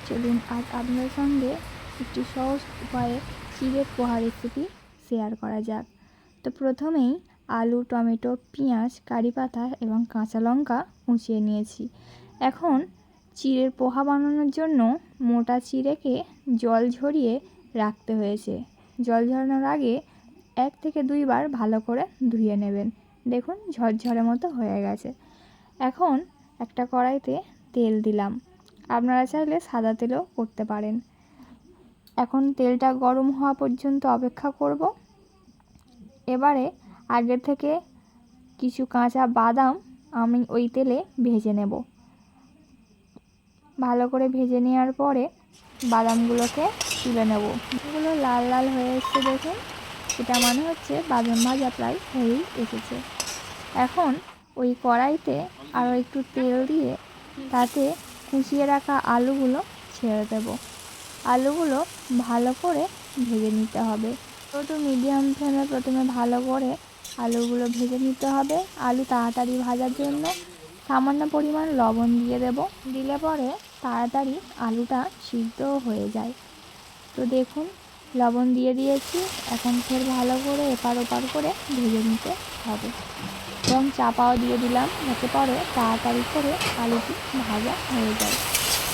চলুন আজ আপনাদের সঙ্গে একটি সহজ উপায়ে চিড়ের পোহা রেসিপি শেয়ার করা যাক। তো প্রথমেই আলু, টমেটো, পেঁয়াজ, কারি পাতা এবং কাঁচা লঙ্কা কুচিয়ে নিয়েছি। এখন চিড়ের পোহা বানানোর জন্য মোটা চিড়েকে জল ঝরিয়ে রাখতে হয়েছে। জল ঝরানোর আগে 1 থেকে 2 বার ভালো করে ধুয়ে নেবেন। দেখুন ঝরঝরে মতো হয়ে গেছে। এখন একটা কড়াইতে তেল দিলাম, আপনারা চাইলে সাদা তেলেও করতে পারেন। এখন তেলটা গরম হওয়া পর্যন্ত অপেক্ষা করব। এবারে আগে থেকে কিছু কাঁচা বাদাম আমি ওই তেলে ভেজে নেব। ভালো করে ভেজে নেওয়ার পরে বাদামগুলোকে তুলে নেব। এগুলো লাল লাল হয়ে এসেছে, দেখুন এটা মানে হচ্ছে বাদাম ভাজা প্রায় হয়েই এসেছে। এখন ওই কড়াইতে আরও একটু তেল দিয়ে তাতে কুচিয়ে রাখা আলুগুলো ছেড়ে দেব। আলুগুলো ভালো করে ভেজে নিতে হবে। একটু মিডিয়াম ফ্লেমে প্রথমে ভালো করে আলুগুলো ভেজে নিতে হবে। আলু তাড়াতাড়ি ভাজার জন্য সামান্য পরিমাণ লবণ দিয়ে দেব। দিলে পরে তাড়াতাড়ি আলুটা সিদ্ধ হয়ে যায়। তো দেখুন লবণ দিয়ে দিয়েছি। এখন ফের ভালো করে এপার ওপার করে ভেজে নিতে হবে এবং চাপাও দিয়ে দিলাম যাতে পরে তাড়াতাড়ি করে আলুটি ভাজা হয়ে যায়।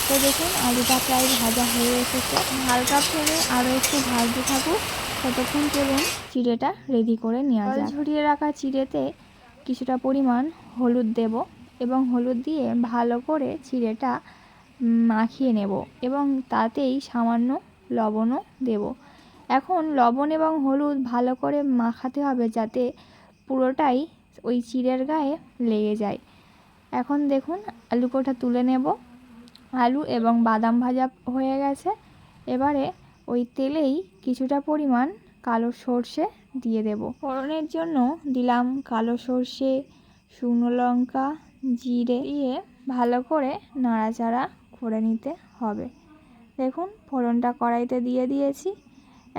তো দেখুন আলুটা প্রায় ভাজা হয়ে এসেছে। হালকা ফ্লেমে আরও একটু ভাজতে থাকুক, ততক্ষণ চলুন চিড়েটা রেডি করে নেওয়া যায়। ঝরিয়ে রাখা চিড়েতে কিছুটা পরিমাণ হলুদ দেব এবং হলুদ দিয়ে ভালো করে চিড়েটা মাখিয়ে নেব এবং তাতেই সামান্য লবণও দেব। এখন লবণ এবং হলুদ ভালো করে মাখাতে হবে যাতে পুরোটাই ওই চিড়ের গায়ে লেগে যায়। এখন দেখুন আলু কোটা তুলে নেব। আলু এবং বাদাম ভাজা হয়ে গেছে। এবারে ওই তেলেই কিছুটা পরিমাণ কালো সর্ষে দিয়ে দেব। ফোড়নের জন্য দিলাম কালো সর্ষে, শুকনো লঙ্কা, জিরে দিয়ে ভালো করে নাড়াচাড়া করে নিতে হবে। দেখুন ফোড়নটা কড়াইতে দিয়ে দিয়েছি।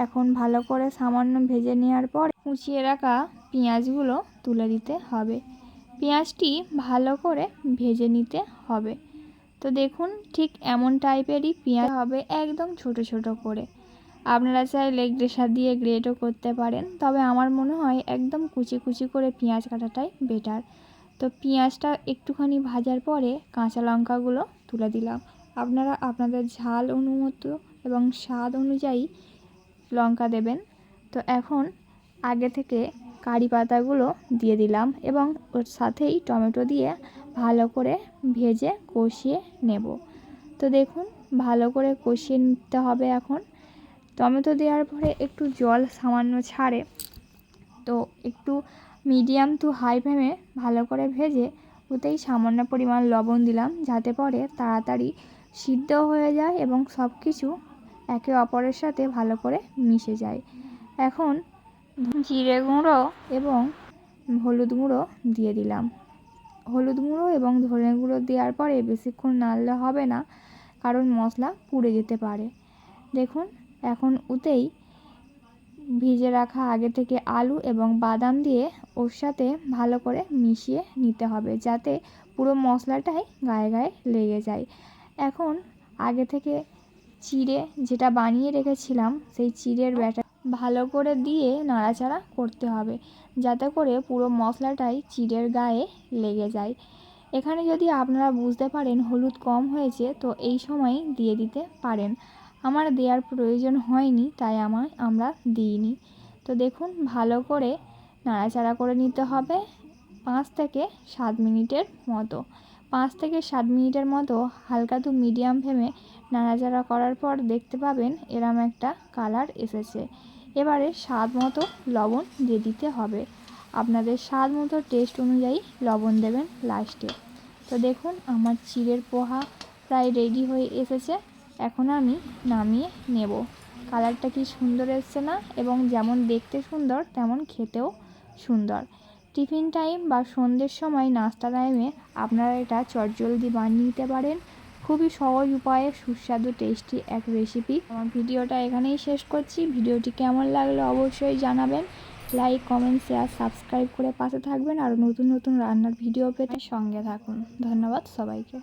এখন ভালো করে সামান্য ভেজে নেওয়ার পর কুচিয়ে রাখা পেঁয়াজগুলো তুলে দিতে হবে। পেঁয়াজটি ভালো করে ভেজে নিতে হবে। তো দেখুন ঠিক এমন টাইপেরই পেঁয়াজ হবে, একদম ছোট ছোট করে। আপনারা চাইলে গ্রেটার দিয়ে গ্রেটও করতে পারেন, তবে আমার মনে হয় একদম কুচি কুচি করে পেঁয়াজ কাটাটাই বেটার। তো পেঁয়াজটা একটুখানি ভাজার পরে কাঁচা লঙ্কাগুলো তুলে দিলাম। আপনারা আপনাদের ঝাল অনুমতি এবং স্বাদ অনুযায়ী লঙ্কা দেবেন। তো এখন আগে থেকে কারি পাতাগুলো দিয়ে দিলাম এবং ওর সাথেই টমেটো দিয়ে ভালো করে ভেজে কষিয়ে নেব। তো দেখুন ভালো করে কষিয়ে নিতে হবে। এখন টমেটো দেওয়ার পরে একটু জল সামান্য ছাড়ে, তো একটু মিডিয়াম টু হাই ফ্লেমে ভালো করে ভেজে ওতেই সামান্য পরিমাণ লবণ দিলাম যাতে পরে তাড়াতাড়ি সিদ্ধ হয়ে যায় এবং সব কিছু একে অপরের সাথে ভালো করে মিশে যায়। এখন জিরে গুঁড়ো এবং হলুদ গুঁড়ো দিয়ে দিলাম। হলুদ গুঁড়ো এবং ধনে গুঁড়ো দেওয়ার পরে বেশিক্ষণ নাড়লে হবে না, কারণ মশলা পুড়ে যেতে পারে। দেখুন এখন ওতেই ভিজে রাখা আগে থেকে আলু এবং বাদাম দিয়ে ওর সাথে ভালো করে মিশিয়ে নিতে হবে যাতে পুরো মশলাটাই গায়ে গায়ে লেগে যায়। এখন আগে থেকে চিড়ে যেটা বানিয়ে রেখেছিলাম সেই চিড়ের ব্যাটার ভালো করে দিয়ে নাড়াচাড়া করতে হবে যাতে করে পুরো মশলাটাই চিড়ের গায়ে লেগে যায়। এখানে যদি আপনারা বুঝতে পারেন হলুদ কম হয়েছে তো এই সময় দিয়ে দিতে পারেন। আমার দেওয়ার প্রয়োজন হয়নি তাই আমরা দিইনি। তো দেখুন ভালো করে নাড়াচাড়া করে নিতে হবে 5 থেকে 7 মিনিটের মতো। 5 থেকে 7 মিনিটের মতো হালকা টু মিডিয়াম ফ্লেমে নাড়াচাড়া করার পর দেখতে পাবেন এরম একটা কালার এসেছে। এবারে স্বাদ মতো লবণ দিয়ে দিতে হবে। আপনাদের স্বাদ মতো টেস্ট অনুযায়ী লবণ দেবেন লাস্টে। তো দেখুন আমার চিড়ের পোহা প্রায় রেডি হয়ে এসেছে। এখন আমি নামিয়ে নেব। কালারটা কি সুন্দর এসছে না? এবং যেমন দেখতে সুন্দর তেমন খেতেও সুন্দর। টিফিন টাইম বা সন্ধ্যের সময় নাস্তা টাইমে আপনারা এটা চটজলদি বানিয়ে নিতে পারেন। খুবই সহজ উপায়ে সুস্বাদু টেস্টি এক রেসিপি। আমার ভিডিওটা এখানেই শেষ করছি। ভিডিওটি কেমন লাগলো অবশ্যই জানাবেন। লাইক, কমেন্ট, শেয়ার, সাবস্ক্রাইব করে পাশে থাকবেন। আর নতুন নতুন রান্নার ভিডিও পেতে সঙ্গে থাকুন। ধন্যবাদ সবাইকে।